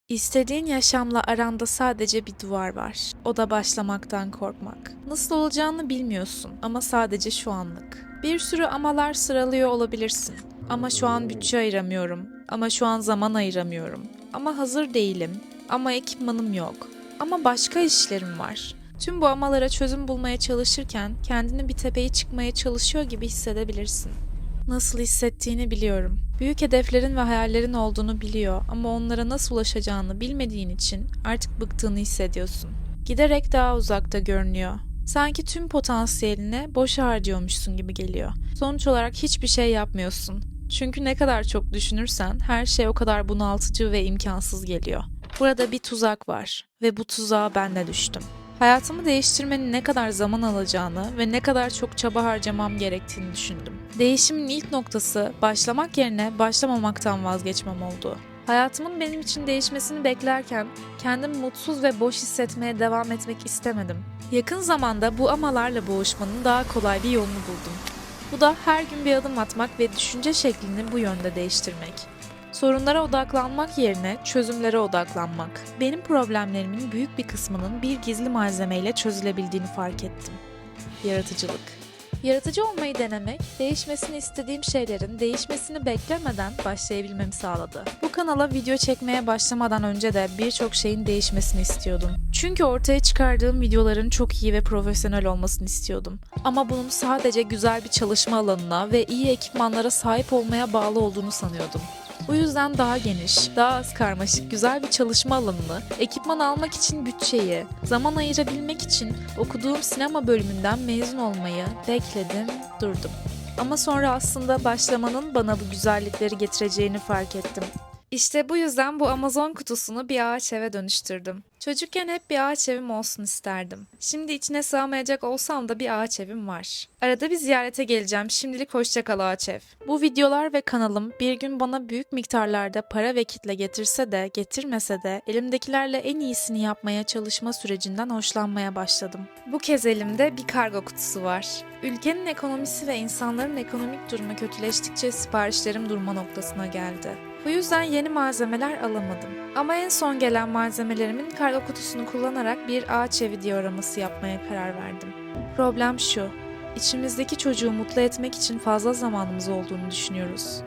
İstediğin yaşamla aranda sadece bir duvar var. O da başlamaktan korkmak. Nasıl olacağını bilmiyorsun ama sadece şu anlık. Bir sürü amalar sıralıyor olabilirsin. Ama şu an bütçe ayıramıyorum. Ama şu an zaman ayıramıyorum. Ama hazır değilim. Ama ekipmanım yok. Ama başka işlerim var. Tüm bu amalara çözüm bulmaya çalışırken kendini bir tepeye çıkmaya çalışıyor gibi hissedebilirsin. Nasıl hissettiğini biliyorum. Büyük hedeflerin ve hayallerin olduğunu biliyor ama onlara nasıl ulaşacağını bilmediğin için artık bıktığını hissediyorsun. Giderek daha uzakta görünüyor. Sanki tüm potansiyelini boşa harcıyormuşsun gibi geliyor. Sonuç olarak hiçbir şey yapmıyorsun. Çünkü ne kadar çok düşünürsen her şey o kadar bunaltıcı ve imkansız geliyor. Burada bir tuzak var ve bu tuzağa ben de düştüm. Hayatımı değiştirmenin ne kadar zaman alacağını ve ne kadar çok çaba harcamam gerektiğini düşündüm. Değişimin ilk noktası başlamak yerine başlamamaktan vazgeçmem oldu. Hayatımın benim için değişmesini beklerken kendimi mutsuz ve boş hissetmeye devam etmek istemedim. Yakın zamanda bu amalarla boğuşmanın daha kolay bir yolunu buldum. Bu da her gün bir adım atmak ve düşünce şeklini bu yönde değiştirmek. Sorunlara odaklanmak yerine çözümlere odaklanmak. Benim problemlerimin büyük bir kısmının bir gizli malzemeyle çözülebildiğini fark ettim. Yaratıcılık. Yaratıcı olmayı denemek, değişmesini istediğim şeylerin değişmesini beklemeden başlayabilmemi sağladı. Bu kanala video çekmeye başlamadan önce de birçok şeyin değişmesini istiyordum. Çünkü ortaya çıkardığım videoların çok iyi ve profesyonel olmasını istiyordum. Ama bunun sadece güzel bir çalışma alanına ve iyi ekipmanlara sahip olmaya bağlı olduğunu sanıyordum. Bu yüzden daha geniş, daha az karmaşık, güzel bir çalışma alanını, ekipman almak için bütçeyi, zaman ayırabilmek için okuduğum sinema bölümünden mezun olmayı bekledim, durdum. Ama sonra aslında başlamanın bana bu güzellikleri getireceğini fark ettim. İşte bu yüzden bu Amazon kutusunu bir ağaç eve dönüştürdüm. Çocukken hep bir ağaç evim olsun isterdim. Şimdi içine sığamayacak olsam da bir ağaç evim var. Arada bir ziyarete geleceğim. Şimdilik hoşça kal ağaç ev. Bu videolar ve kanalım bir gün bana büyük miktarlarda para ve kitle getirse de getirmese de elimdekilerle en iyisini yapmaya çalışma sürecinden hoşlanmaya başladım. Bu kez elimde bir kargo kutusu var. Ülkenin ekonomisi ve insanların ekonomik durumu kötüleştikçe siparişlerim durma noktasına geldi. Bu yüzden yeni malzemeler alamadım. Ama en son gelen malzemelerimin kargo kutusunu kullanarak bir ağaç evi dioraması yapmaya karar verdim. Problem şu, içimizdeki çocuğu mutlu etmek için fazla zamanımız olduğunu düşünüyoruz.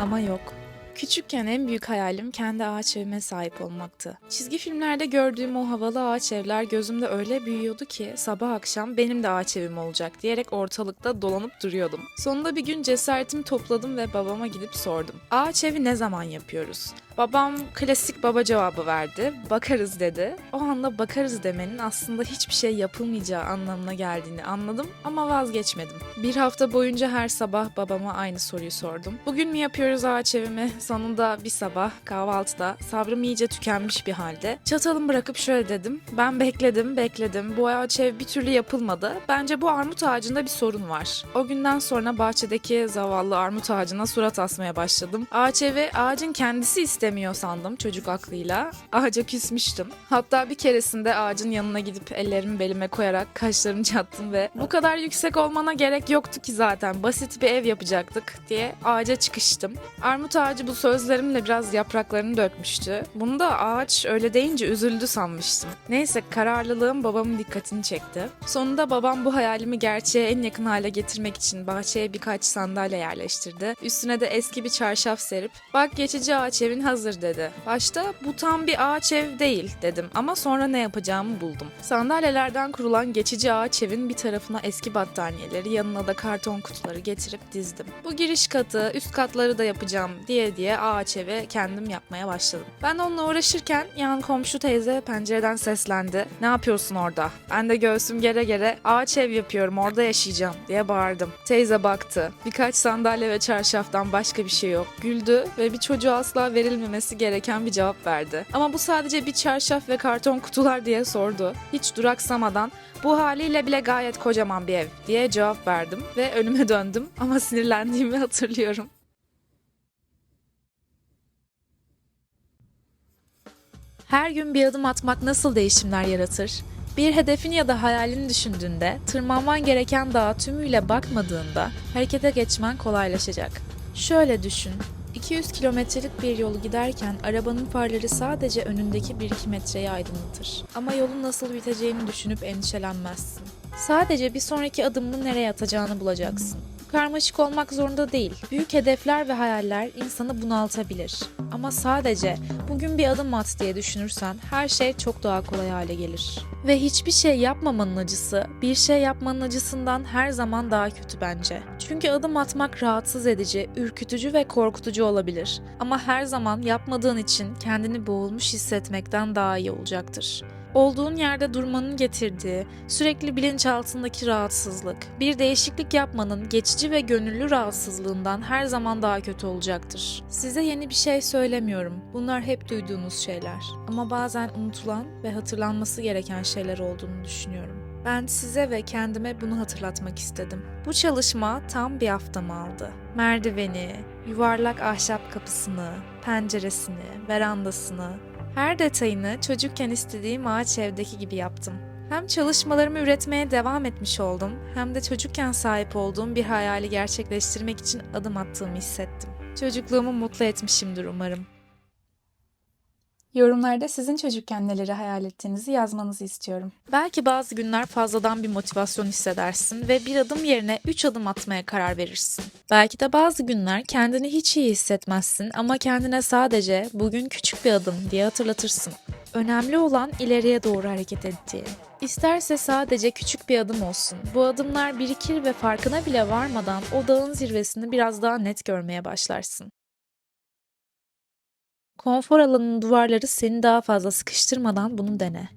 Ama yok. Küçükken en büyük hayalim kendi ağaç evime sahip olmaktı. Çizgi filmlerde gördüğüm o havalı ağaç evler gözümde öyle büyüyordu ki sabah akşam benim de ağaç evim olacak diyerek ortalıkta dolanıp duruyordum. Sonunda bir gün cesaretimi topladım ve babama gidip sordum. Ağaç evi ne zaman yapıyoruz? Babam klasik baba cevabı verdi. Bakarız dedi. O anda bakarız demenin aslında hiçbir şey yapılmayacağı anlamına geldiğini anladım ama vazgeçmedim. Bir hafta boyunca her sabah babama aynı soruyu sordum. Bugün mü yapıyoruz ağaç evimi? Sonunda bir sabah kahvaltıda sabrım iyice tükenmiş bir halde çatalımı bırakıp şöyle dedim. Ben bekledim. Bu ağaç ev bir türlü yapılmadı. Bence bu armut ağacında bir sorun var. O günden sonra bahçedeki zavallı armut ağacına surat asmaya başladım. Ağaç evi ağacın kendisi istemiyor sandım çocuk aklıyla. Ağaca küsmüştüm. Hatta bir keresinde ağacın yanına gidip ellerimi belime koyarak kaşlarımı çattım ve bu kadar yüksek olmana gerek yoktu ki zaten basit bir ev yapacaktık diye ağaca çıkıştım. Armut ağacı bu sözlerimle biraz yapraklarını dökmüştü. Bunu da ağaç öyle deyince üzüldü sanmıştım. Neyse kararlılığım babamın dikkatini çekti. Sonunda babam bu hayalimi gerçeğe en yakın hale getirmek için bahçeye birkaç sandalye yerleştirdi. Üstüne de eski bir çarşaf serip bak geçici ağaç evin hazır dedi. Başta bu tam bir ağaç ev değil dedim ama sonra ne yapacağımı buldum. Sandalyelerden kurulan geçici ağaç evin bir tarafına eski battaniyeleri yanına da karton kutuları getirip dizdim. Bu giriş katı üst katları da yapacağım diye ağaç evi kendim yapmaya başladım. Ben onunla uğraşırken yan komşu teyze pencereden seslendi. Ne yapıyorsun orada? Ben de göğsüm gere gere ağaç ev yapıyorum orada yaşayacağım diye bağırdım. Teyze baktı. Birkaç sandalye ve çarşaftan başka bir şey yok. Güldü ve bir çocuğa asla verilmemesi gereken bir cevap verdi. Ama bu sadece bir çarşaf ve karton kutular diye sordu. Hiç duraksamadan bu haliyle bile gayet kocaman bir ev diye cevap verdim ve önüme döndüm ama sinirlendiğimi hatırlıyorum. Her gün bir adım atmak nasıl değişimler yaratır? Bir hedefini ya da hayalini düşündüğünde, tırmanman gereken dağa tümüyle bakmadığında harekete geçmen kolaylaşacak. Şöyle düşün, 200 kilometrelik bir yolu giderken arabanın farları sadece önündeki 1-2 metreyi aydınlatır. Ama yolun nasıl biteceğini düşünüp endişelenmezsin. Sadece bir sonraki adımını nereye atacağını bulacaksın. Karmaşık olmak zorunda değil. Büyük hedefler ve hayaller insanı bunaltabilir. Ama sadece bugün bir adım at diye düşünürsen her şey çok daha kolay hale gelir. Ve hiçbir şey yapmamanın acısı, bir şey yapmanın acısından her zaman daha kötü bence. Çünkü adım atmak rahatsız edici, ürkütücü ve korkutucu olabilir. Ama her zaman yapmadığın için kendini boğulmuş hissetmekten daha iyi olacaktır. Olduğun yerde durmanın getirdiği, sürekli bilinçaltındaki rahatsızlık, bir değişiklik yapmanın geçici ve gönüllü rahatsızlığından her zaman daha kötü olacaktır. Size yeni bir şey söylemiyorum. Bunlar hep duyduğunuz şeyler. Ama bazen unutulan ve hatırlanması gereken şeyler olduğunu düşünüyorum. Ben size ve kendime bunu hatırlatmak istedim. Bu çalışma tam bir haftamı aldı. Merdiveni, yuvarlak ahşap kapısını, penceresini, verandasını, her detayını çocukken istediğim ağaç evdeki gibi yaptım. Hem çalışmalarımı üretmeye devam etmiş oldum, hem de çocukken sahip olduğum bir hayali gerçekleştirmek için adım attığımı hissettim. Çocukluğumu mutlu etmişimdir umarım. Yorumlarda sizin çocukken neleri hayal ettiğinizi yazmanızı istiyorum. Belki bazı günler fazladan bir motivasyon hissedersin ve bir adım yerine 3 adım atmaya karar verirsin. Belki de bazı günler kendini hiç iyi hissetmezsin ama kendine sadece bugün küçük bir adım diye hatırlatırsın. Önemli olan ileriye doğru hareket ettiğin. İsterse sadece küçük bir adım olsun. Bu adımlar birikir ve farkına bile varmadan o dağın zirvesini biraz daha net görmeye başlarsın. Konfor alanının duvarları seni daha fazla sıkıştırmadan bunu dene.